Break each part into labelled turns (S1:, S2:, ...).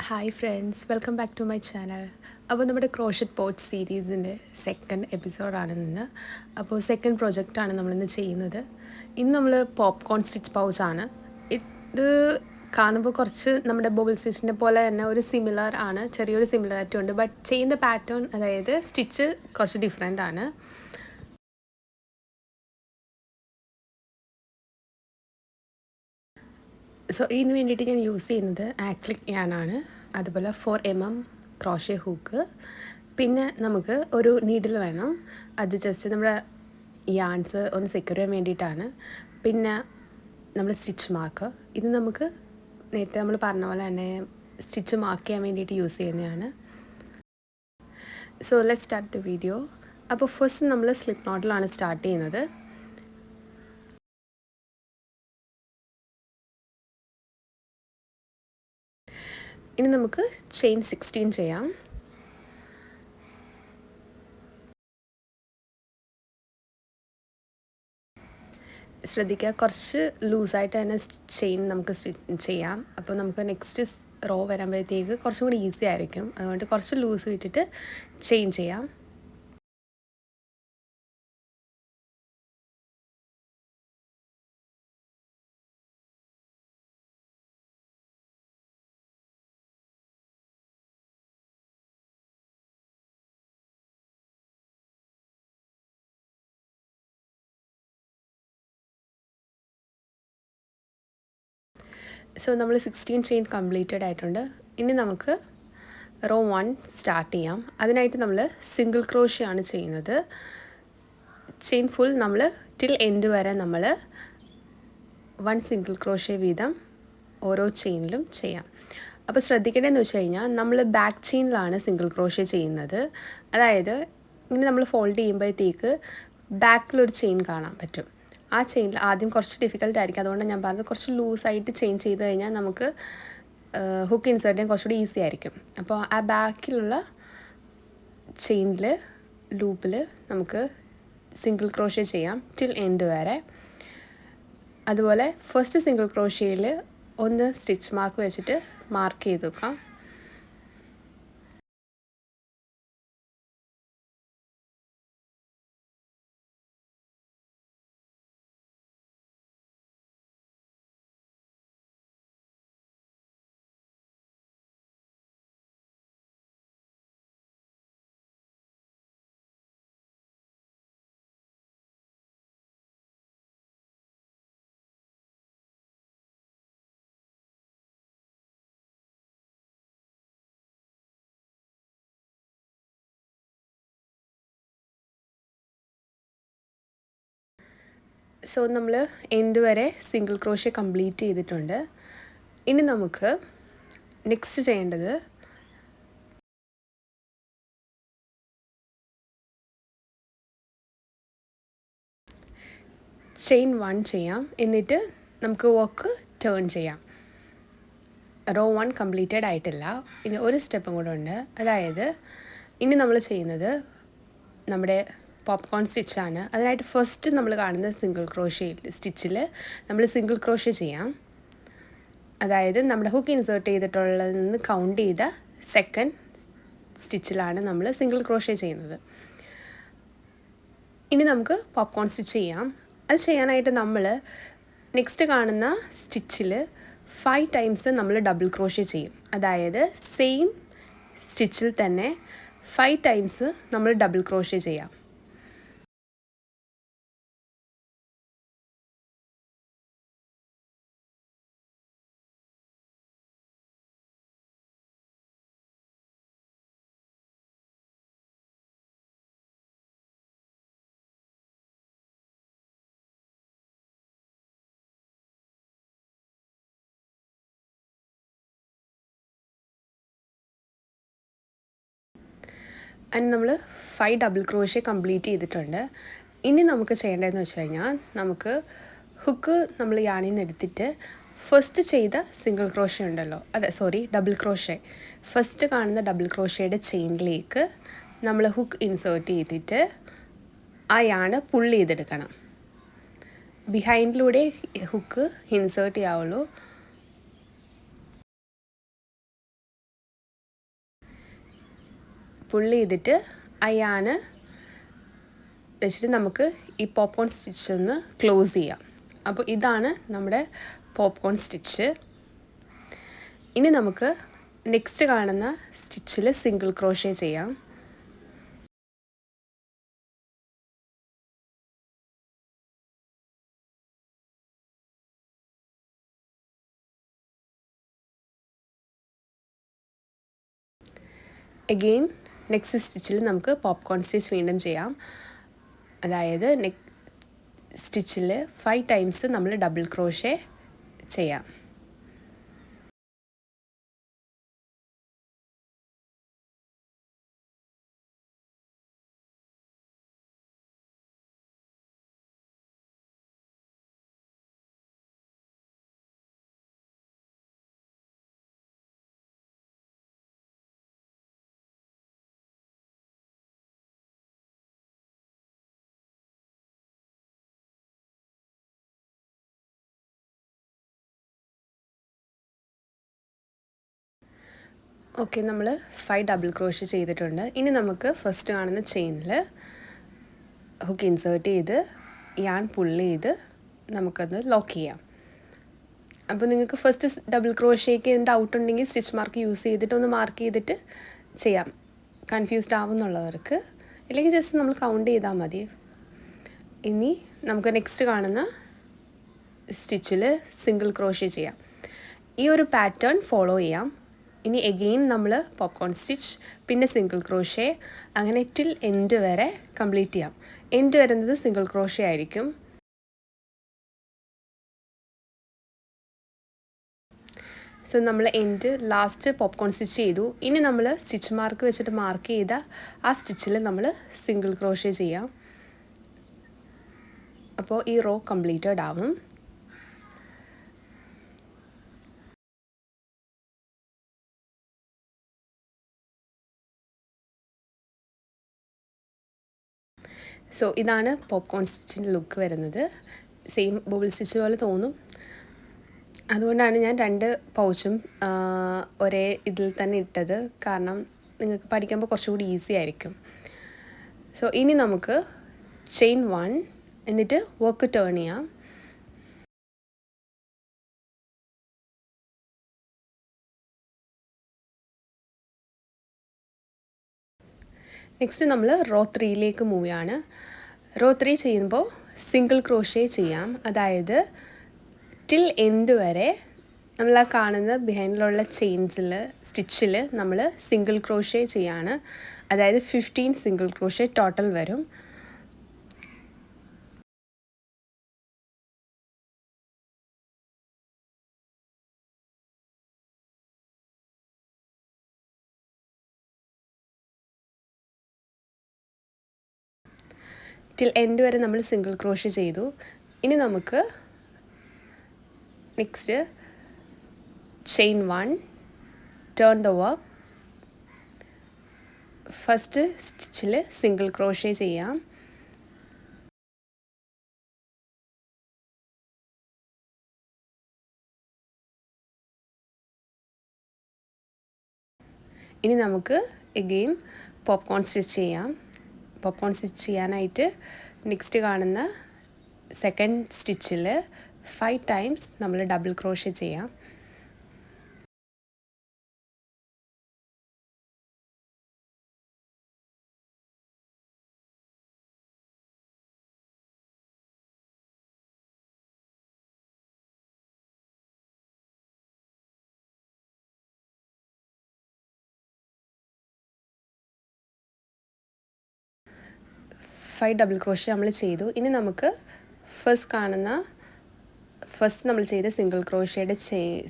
S1: Hi friends, welcome back to my channel. അപ്പോൾ നമ്മുടെ crochet പോച്ച് സീരീസിൻ്റെ second എപ്പിസോഡാണ് ഇന്ന്. അപ്പോൾ സെക്കൻഡ് പ്രൊജക്റ്റാണ് നമ്മളിന്ന് ചെയ്യുന്നത്. ഇന്ന് നമ്മൾ പോപ്കോൺ സ്റ്റിച്ച് പൗച്ചാണ്. ഇത് കാണുമ്പോൾ കുറച്ച് നമ്മുടെ ബബിൾ സ്റ്റിച്ചിൻ്റെ പോലെ തന്നെ ഒരു സിമിലർ ആണ്, ചെറിയൊരു സിമിലാരിറ്റി ഉണ്ട്. ബട്ട് ചെയ്യുന്ന പാറ്റേൺ, അതായത് സ്റ്റിച്ച് കുറച്ച് ഡിഫറെൻ്റ് ആണ്. സോ ഇതിന് വേണ്ടിയിട്ട് ഞാൻ യൂസ് ചെയ്യുന്നത് ആക്രിലിക് യാണാണ്, അതുപോലെ 4mm ക്രോഷേ ഹൂക്ക്, പിന്നെ നമുക്ക് ഒരു നീഡിൽ വേണം. അത് ജസ്റ്റ് നമ്മുടെ യാൻസ് ഒന്ന് സെക്യൂർ ചെയ്യാൻ വേണ്ടിയിട്ടാണ്. പിന്നെ നമ്മുടെ സ്റ്റിച്ച് മാർക്ക്, ഇത് നമുക്ക് നേരത്തെ നമ്മൾ പറഞ്ഞ പോലെ തന്നെ സ്റ്റിച്ച് മാർക്ക് ചെയ്യാൻ വേണ്ടിയിട്ട് യൂസ് ചെയ്യുന്നതാണ്. So let's start the video. അപ്പോൾ ഫസ്റ്റ് നമ്മൾ സ്ലിപ്പ് നോട്ടിലാണ് സ്റ്റാർട്ട് ചെയ്യുന്നത്. ഇനി നമുക്ക് ചെയിൻ 16 ചെയ്യാം. ശ്രദ്ധിക്കുക, കുറച്ച് ലൂസായിട്ട് തന്നെ ചെയിൻ നമുക്ക് ചെയ്യാം. അപ്പോൾ നമുക്ക് നെക്സ്റ്റ് റോ വരുമ്പോഴത്തേക്ക് കുറച്ചും കൂടി ഈസി ആയിരിക്കും. അതുകൊണ്ട് കുറച്ച് ലൂസ് വിട്ടിട്ട് ചെയിൻ ചെയ്യാം. സോ നമ്മൾ 16 ചെയിൻ കംപ്ലീറ്റഡ് ആയിട്ടുണ്ട്. ഇനി നമുക്ക് റോ 1 സ്റ്റാർട്ട് ചെയ്യാം. അതിനായിട്ട് നമ്മൾ സിംഗിൾ ക്രോഷ്യ ആണ് ചെയ്യുന്നത്. ചെയിൻ ഫുൾ നമ്മൾ ടിൽ എൻഡ് വരെ നമ്മൾ 1 സിംഗിൾ ക്രോഷ്യ വീതം ഓരോ ചെയിനിലും ചെയ്യാം. അപ്പോൾ ശ്രദ്ധിക്കേണ്ടതെന്ന് വെച്ച് കഴിഞ്ഞാൽ നമ്മൾ ബാക്ക് ചെയിനിലാണ് സിംഗിൾ ക്രോഷ്യ ചെയ്യുന്നത്. അതായത് ഇങ്ങനെ നമ്മൾ ഫോൾഡ് ചെയ്യുമ്പോഴത്തേക്ക് ബാക്കിലൊരു ചെയിൻ കാണാൻ പറ്റും. ആ ചെയിനിൽ ആദ്യം കുറച്ച് ഡിഫിക്കൽട്ട് ആയിരിക്കും. അതുകൊണ്ട് ഞാൻ പറഞ്ഞത് കുറച്ച് ലൂസായിട്ട് ചെയിൻ ചെയ്ത് കഴിഞ്ഞാൽ നമുക്ക് ഹുക്ക് ഇൻസേർട്ട് ചെയ്യാൻ കുറച്ചുകൂടി ഈസി ആയിരിക്കും. അപ്പോൾ ആ ബാക്കിലുള്ള ചെയിനിൽ ലൂപ്പിൽ നമുക്ക് സിംഗിൾ ക്രോഷ്യ ചെയ്യാം ടിൽ എൻഡ് വരെ. അതുപോലെ ഫസ്റ്റ് സിംഗിൾ ക്രോഷ്യയിൽ ഒന്ന് സ്റ്റിച്ച് മാർക്ക് വെച്ചിട്ട് മാർക്ക് ചെയ്ത് വെക്കാം. സോ നമ്മൾ എൻഡ് വരെ സിംഗിൾ ക്രോഷ്യ കംപ്ലീറ്റ് ചെയ്തിട്ടുണ്ട്. ഇനി നമുക്ക് നെക്സ്റ്റ് ചെയ്യേണ്ടത് ചെയിൻ 1 ചെയ്യാം. എന്നിട്ട് നമുക്ക് വർക്ക് ടേൺ ചെയ്യാം. റോ 1 കംപ്ലീറ്റഡ് ആയിട്ടില്ല, ഇനി ഒരു സ്റ്റെപ്പും കൂടെ ഉണ്ട്. അതായത് ഇനി നമ്മൾ ചെയ്യുന്നത് നമ്മുടെ പോപ്കോൺ സ്റ്റിച്ചാണ്. അതിനായിട്ട് ഫസ്റ്റ് നമ്മൾ കാണുന്ന സിംഗിൾ ക്രോഷ്യ സ്റ്റിച്ചിൽ നമ്മൾ സിംഗിൾ ക്രോഷ്യ ചെയ്യാം. അതായത് നമ്മുടെ ഹുക്ക് ഇൻസേർട്ട് ചെയ്തിട്ടുള്ളതിൽ നിന്ന് കൗണ്ട് ചെയ്ത സെക്കൻഡ് സ്റ്റിച്ചിലാണ് നമ്മൾ സിംഗിൾ ക്രോഷ്യ ചെയ്യുന്നത്. ഇനി നമുക്ക് പോപ്കോൺ സ്റ്റിച്ച് ചെയ്യാം. അത് ചെയ്യാനായിട്ട് നമ്മൾ നെക്സ്റ്റ് കാണുന്ന സ്റ്റിച്ചിൽ 5 ടൈംസ് നമ്മൾ ഡബിൾ ക്രോഷ്യ ചെയ്യും. അതായത് സെയിം സ്റ്റിച്ചിൽ തന്നെ 5 ടൈംസ് നമ്മൾ ഡബിൾ ക്രോഷ്യ ചെയ്യാം. അതിന് നമ്മൾ 5 ഡബിൾ ക്രോഷ്യ കംപ്ലീറ്റ് ചെയ്തിട്ടുണ്ട്. ഇനി നമുക്ക് ചെയ്യേണ്ടതെന്ന് വെച്ച് കഴിഞ്ഞാൽ നമുക്ക് ഹുക്ക് നമ്മൾ യാണിൽ നിന്ന് എടുത്തിട്ട് ഫസ്റ്റ് ചെയ്ത സിംഗിൾ ക്രോഷ്യ ഉണ്ടല്ലോ, ഡബിൾ ക്രോഷ്യ, ഫസ്റ്റ് കാണുന്ന ഡബിൾ ക്രോഷ്യയുടെ ചെയിനിലേക്ക് നമ്മൾ ഹുക്ക് ഇൻസേർട്ട് ചെയ്തിട്ട് ആ യാണ് പുള്ള് ചെയ്തെടുക്കണം. ബിഹൈൻഡിലൂടെ ഹുക്ക് ഇൻസേർട്ട് ചെയ്യാവുള്ളൂ. പുള്ളി ചെയ്തിട്ട് ആ യാന് വെച്ചിട്ട് നമുക്ക് ഈ പോപ്കോൺ സ്റ്റിച്ച് ഒന്ന് ക്ലോസ് ചെയ്യാം. അപ്പോൾ ഇതാണ് നമ്മുടെ പോപ്കോൺ സ്റ്റിച്ച്. ഇനി നമുക്ക് നെക്സ്റ്റ് കാണുന്ന സ്റ്റിച്ചിൽ സിംഗിൾ ക്രോഷേ ചെയ്യാം. അഗെയിൻ നെക്സ്റ്റ് സ്റ്റിച്ചിൽ നമുക്ക് പോപ്കോൺ സ്റ്റിച്ച് വീണ്ടും ചെയ്യാം. അതായത് സ്റ്റിച്ചിൽ 5 ടൈംസ് നമ്മൾ ഡബിൾ ക്രോഷേ ചെയ്യാം. ഓക്കെ, നമ്മൾ 5 ഡബിൾ ക്രോഷേ ചെയ്തിട്ടുണ്ട്. ഇനി നമുക്ക് ഫസ്റ്റ് കാണുന്ന ചെയിനിൽ ഹുക്ക് ഇൻസേർട്ട് ചെയ്ത് യാൺ പുള്ളി ചെയ്ത് നമുക്കത് ലോക്ക് ചെയ്യാം. അപ്പോൾ നിങ്ങൾക്ക് ഫസ്റ്റ് ഡബിൾ ക്രോഷേക്ക് ഡൗട്ട് ഉണ്ടെങ്കിൽ സ്റ്റിച്ച് മാർക്ക് യൂസ് ചെയ്തിട്ട് ഒന്ന് മാർക്ക് ചെയ്തിട്ട് ചെയ്യാം, കൺഫ്യൂസ്ഡ് ആവുന്നുള്ളവർക്ക്. ഇല്ലെങ്കിൽ ജസ്റ്റ് നമ്മൾ കൗണ്ട് ചെയ്താൽ മതി. ഇനി നമുക്ക് നെക്സ്റ്റ് കാണുന്ന സ്റ്റിച്ചിൽ സിംഗിൾ ക്രോഷേ ചെയ്യാം. ഈ ഒരു പാറ്റേൺ ഫോളോ ചെയ്യാം. ഇനി എഗെയിൻ നമ്മൾ പോപ്കോൺ സ്റ്റിച്ച്, പിന്നെ സിംഗിൾ ക്രോഷേ, അങ്ങനെ ടിൽ എൻഡ് വരെ കംപ്ലീറ്റ് ചെയ്യാം. എൻഡ് വരുന്നത് സിംഗിൾ ക്രോഷേ ആയിരിക്കും. സോ നമ്മൾ എൻഡ് ലാസ്റ്റ് പോപ്കോൺ സ്റ്റിച്ച് ചെയ്തു. ഇനി നമ്മൾ സ്റ്റിച്ച് മാർക്ക് വെച്ചിട്ട് മാർക്ക് ചെയ്ത ആ സ്റ്റിച്ചിൽ നമ്മൾ സിംഗിൾ ക്രോഷേ ചെയ്യാം. അപ്പോൾ ഈ റോ കംപ്ലീറ്റഡ് ആവും. സോ ഇതാണ് പോപ്കോൺ സ്റ്റിച്ചിൻ്റെ ലുക്ക് വരുന്നത്. സെയിം ബബിൾ സ്റ്റിച്ച് പോലെ തോന്നും. അതുകൊണ്ടാണ് ഞാൻ 2 പൗച്ചും ഒരേ ഇതിൽ തന്നെ ഇട്ടത്. കാരണം നിങ്ങൾക്ക് പഠിക്കുമ്പോൾ കുറച്ചുകൂടി ഈസി ആയിരിക്കും. സോ ഇനി നമുക്ക് ചെയിൻ 1 എന്നിട്ട് വർക്ക് ടേൺ ചെയ്യാം. നെക്സ്റ്റ് നമ്മൾ റോ 3യിലേക്ക് മൂവ് ചെയ്യാണ്. റോ 3 ചെയ്യുമ്പോൾ സിംഗിൾ ക്രോഷേ ചെയ്യാം. അതായത് ടിൽ എൻഡ് വരെ നമ്മൾ ആ കാണുന്ന ബിഹൈൻഡിലുള്ള സ്റ്റിച്ചിൽ നമ്മൾ സിംഗിൾ ക്രോഷേ ചെയ്യാണ്. അതായത് 15 സിംഗിൾ ക്രോഷേ ടോട്ടൽ വരും. ടിൽ എൻഡ് വരെ നമ്മൾ സിംഗിൾ ക്രോഷേ ചെയ്തു. ഇനി നമുക്ക് next chain 1 turn the work. First സ്റ്റിച്ചിൽ സിംഗിൾ ക്രോഷേ ചെയ്യാം. ഇനി നമുക്ക് എഗെയിൻ പോപ്കോൺ സ്റ്റിച്ച് ചെയ്യാം. പോപ്കോൺ സ്റ്റിച്ച് ചെയ്യാനായിട്ട് നെക്സ്റ്റ് കാണുന്ന സെക്കൻഡ് സ്റ്റിച്ചിൽ 5 ടൈംസ് നമ്മൾ ഡബിൾ ക്രോഷേ ചെയ്യാം. ഡബിൾ ക്രോഷേ നമ്മൾ ചെയ്തു. ഇനി നമുക്ക് ഫസ്റ്റ് നമ്മൾ ചെയ്ത സിംഗിൾ ക്രോഷയുടെ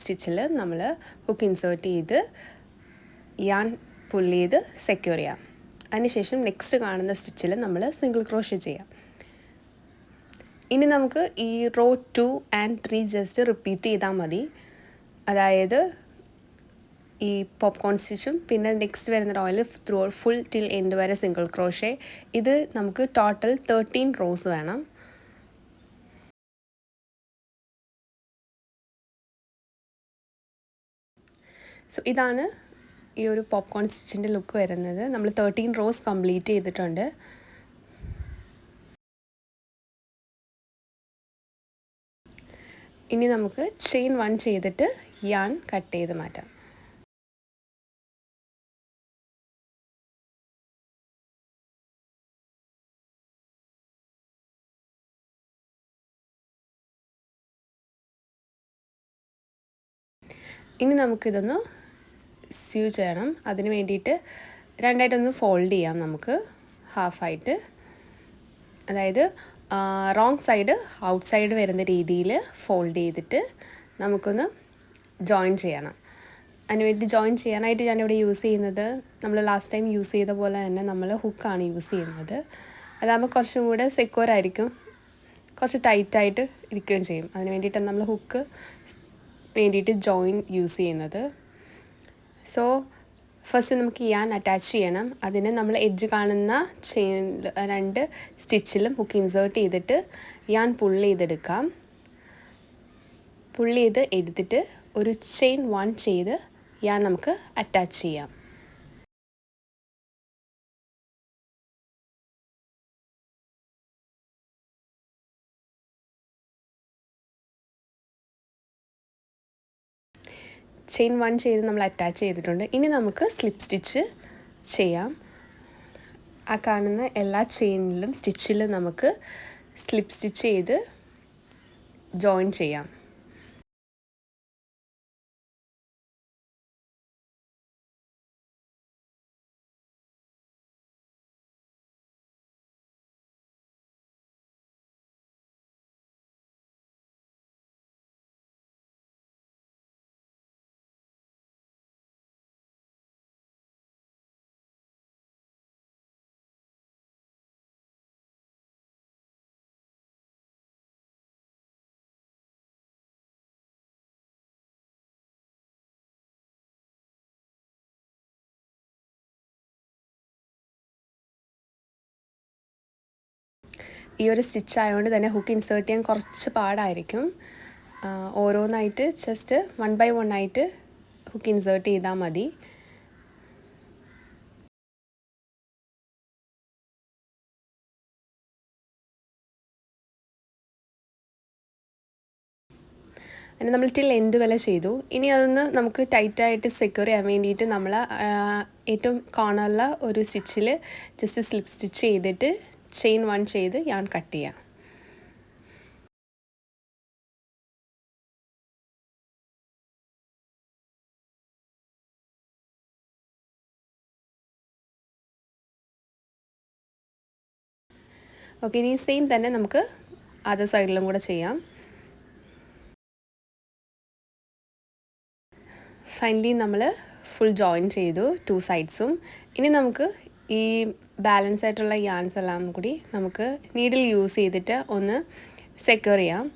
S1: സ്റ്റിച്ചിൽ നമ്മൾ ഹുക്ക് ഇൻസേർട്ട് ചെയ്ത് യാൺ പുള്ളി ചെയ്ത് സെക്യൂർ ചെയ്യാം. അതിനുശേഷം നെക്സ്റ്റ് കാണുന്ന സ്റ്റിച്ചിൽ നമ്മൾ സിംഗിൾ ക്രോഷേ ചെയ്യാം. ഇനി നമുക്ക് ഈ റോ 2 and 3 ജസ്റ്റ് റിപ്പീറ്റ് ചെയ്താൽ മതി. അതായത് ഈ പോപ്കോൺ സ്റ്റിച്ചും പിന്നെ നെക്സ്റ്റ് വരുന്ന റോയിൽ ഫുൾ ടിൽ എൻഡ് വരെ സിംഗിൾ ക്രോഷേ. ഇത് നമുക്ക് ടോട്ടൽ 13 റോസ് വേണം. സോ ഇതാണ് ഈ ഒരു പോപ്കോൺ സ്റ്റിച്ചിൻ്റെ ലുക്ക് വരുന്നത്. നമ്മൾ 13 റോസ് കംപ്ലീറ്റ് ചെയ്തിട്ടുണ്ട്. ഇനി നമുക്ക് ചെയിൻ 1 ചെയ്തിട്ട് യാൺ കട്ട് ചെയ്ത് മാറ്റാം. ഇനി നമുക്കിതൊന്ന് സ്യൂ ചെയ്യണം. അതിന് വേണ്ടിയിട്ട് രണ്ടായിട്ടൊന്ന് ഫോൾഡ് ചെയ്യാം നമുക്ക് ഹാഫായിട്ട്. അതായത് റോങ് സൈഡ് ഔട്ട് സൈഡ് വരുന്ന രീതിയിൽ ഫോൾഡ് ചെയ്തിട്ട് നമുക്കൊന്ന് ജോയിൻ ചെയ്യണം. അതിനുവേണ്ടി ജോയിൻ ചെയ്യാനായിട്ട് ഞാനിവിടെ യൂസ് ചെയ്യുന്നത് നമ്മൾ ലാസ്റ്റ് ടൈം യൂസ് ചെയ്ത പോലെ തന്നെ നമ്മൾ ഹുക്കാണ് യൂസ് ചെയ്യുന്നത്. അതാകുമ്പോൾ കുറച്ചും കൂടെ സെക്യൂർ ആയിരിക്കും, കുറച്ച് ടൈറ്റായിട്ട് ഇരിക്കുകയും ചെയ്യും. അതിന് വേണ്ടിയിട്ടാണ് നമ്മൾ ഹുക്ക് വേണ്ടിയിട്ട് ജോയിൻ യൂസ് ചെയ്യുന്നത്. സോ ഫസ്റ്റ് നമുക്ക് യാൺ അറ്റാച്ച് ചെയ്യണം. അതിന് നമ്മൾ എഡ്ജ് കാണുന്ന ചെയിൻ 2 സ്റ്റിച്ചിലും ഹുക്ക് ഇൻസേർട്ട് ചെയ്തിട്ട് യാൺ പുള്ള് ചെയ്തെടുക്കാം. പുള്ള് ചെയ്ത് എടുത്തിട്ട് ഒരു ചെയിൻ 1 ചെയ്ത് യാൺ നമുക്ക് അറ്റാച്ച് ചെയ്യാം. ചെയിൻ 1 ചെയ്ത് നമ്മൾ അറ്റാച്ച് ചെയ്തിട്ടുണ്ട്. ഇനി നമുക്ക് സ്ലിപ്പ് സ്റ്റിച്ച് ചെയ്യാം. ആ കാണുന്ന എല്ലാ ചെയിനിലും സ്റ്റിച്ചിലും നമുക്ക് സ്ലിപ്പ് സ്റ്റിച്ച് ചെയ്ത് ജോയിൻ ചെയ്യാം. ഈ ഒരു സ്റ്റിച്ച് ആയതുകൊണ്ട് തന്നെ ഹുക്ക് ഇൻസേർട്ട് ചെയ്യാൻ കുറച്ച് പാടായിരിക്കും. ഓരോന്നായിട്ട് ജസ്റ്റ് 1 by 1 ആയിട്ട് ഹുക്ക് ഇൻസേർട്ട് ചെയ്താൽ മതി. അങ്ങനെ നമ്മൾ ടിൽ എൻഡ് വരെ ചെയ്തു. ഇനി അതൊന്ന് നമുക്ക് ടൈറ്റായിട്ട് സെക്യൂർ ചെയ്യാൻ വേണ്ടിയിട്ട് നമ്മൾ ഏറ്റവും കോർണറിൽ ഒരു സ്റ്റിച്ചിൽ ജസ്റ്റ് സ്ലിപ്പ് സ്റ്റിച്ച് ചെയ്തിട്ട് ചെയിൻ 1 ചെയ്ത് യാൺ കട്ട് ചെയ്യാം. ഓക്കെ, ഇനി സെയിം തന്നെ നമുക്ക് അതർ സൈഡിലും കൂടെ ചെയ്യാം. ഫൈനലി നമ്മൾ ഫുൾ ജോയിൻ ചെയ്തു 2 സൈഡ്സും. ഇനി നമുക്ക് ഈ ബാലൻസ് ആയിട്ടുള്ള യാൺസ് എല്ലാം കൂടി നമുക്ക് നീഡിൽ യൂസ് ചെയ്തിട്ട് ഒന്ന് സെക്യൂർ ചെയ്യാം.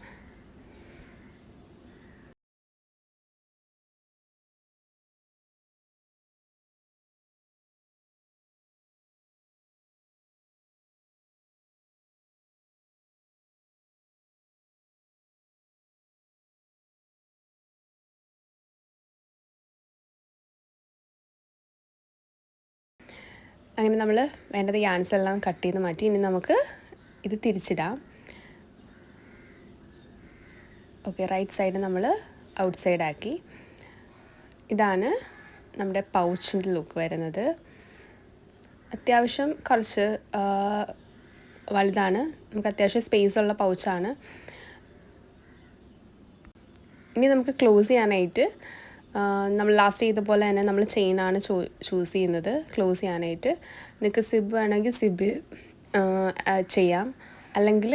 S1: അങ്ങനെ നമ്മൾ വേണ്ടത് യാൺസ് എല്ലാം കട്ട് ചെയ്ത് മാറ്റി. ഇനി നമുക്ക് ഇത് തിരിച്ചിടാം. ഓക്കെ, റൈറ്റ് സൈഡ് നമ്മൾ ഔട്ട് സൈഡ് ആക്കി. ഇതാണ് നമ്മുടെ പൗച്ചിൻ്റെ ലുക്ക് വരുന്നത്. അത്യാവശ്യം കുറച്ച് വലുതാണ്, നമുക്ക് അത്യാവശ്യം സ്പേസ് ഉള്ള പൗച്ചാണ്. ഇനി നമുക്ക് ക്ലോസ് ചെയ്യാനായിട്ട് നമ്മൾ ലാസ്റ്റ് ചെയ്ത പോലെ തന്നെ നമ്മൾ ചെയിനാണ് ചൂസ് ചെയ്യുന്നത് ക്ലോസ് ചെയ്യാനായിട്ട്. നിങ്ങൾക്ക് സിബ് വേണമെങ്കിൽ സിബ് ചെയ്യാം, അല്ലെങ്കിൽ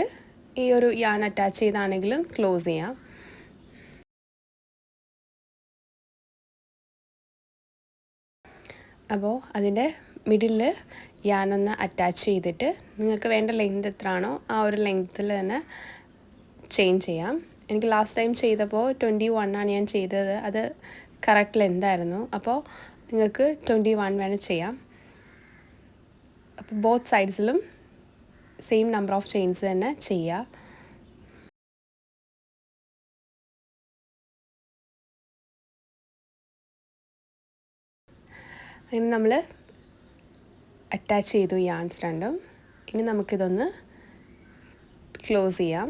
S1: ഈ ഒരു യാൺ അറ്റാച്ച് ചെയ്താണെങ്കിലും ക്ലോസ് ചെയ്യാം. അപ്പോൾ അതിൻ്റെ മിഡിലിൽ യാനൊന്ന് അറ്റാച്ച് ചെയ്തിട്ട് നിങ്ങൾക്ക് വേണ്ട ലെങ്ത് എത്രയാണോ ആ ഒരു ലെങ്ത്തിൽ തന്നെ ചെയിൻ ചെയ്യാം. എനിക്ക് ലാസ്റ്റ് ടൈം ചെയ്തപ്പോൾ 21 ആണ് ഞാൻ ചെയ്തത്. അത് കറക്റ്റ് ലെന്തായിരുന്നു. അപ്പോൾ നിങ്ങൾക്ക് 21 വേണം ചെയ്യാം. അപ്പോൾ ബോത്ത് സൈഡ്സിലും സെയിം നമ്പർ ഓഫ് ചെയിൻസ് തന്നെ ചെയ്യുക. അങ്ങനെ നമ്മൾ അറ്റാച്ച് ചെയ്തു ഈ യാൺസ് രണ്ടും. ഇനി നമുക്കിതൊന്ന് ക്ലോസ് ചെയ്യാം.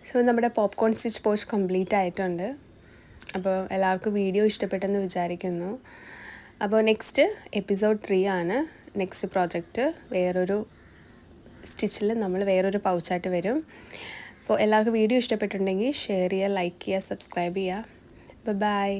S1: സോ നമ്മുടെ പോപ്കോൺ സ്റ്റിച്ച് പോസ്റ്റ് കംപ്ലീറ്റ് ആയിട്ടുണ്ട്. അപ്പോൾ എല്ലാവർക്കും വീഡിയോ ഇഷ്ടപ്പെട്ടെന്ന് വിചാരിക്കുന്നു. അപ്പോൾ നെക്സ്റ്റ് എപ്പിസോഡ് 3 ആണ് നെക്സ്റ്റ് പ്രോജക്റ്റ്. വേറൊരു സ്റ്റിച്ചിൽ നമ്മൾ വേറൊരു പൗച്ചായിട്ട് വരും. അപ്പോൾ എല്ലാവർക്കും വീഡിയോ ഇഷ്ടപ്പെട്ടിട്ടുണ്ടെങ്കിൽ ഷെയർ ചെയ്യുക, ലൈക്ക് ചെയ്യുക, സബ്സ്ക്രൈബ് ചെയ്യുക. ബൈ.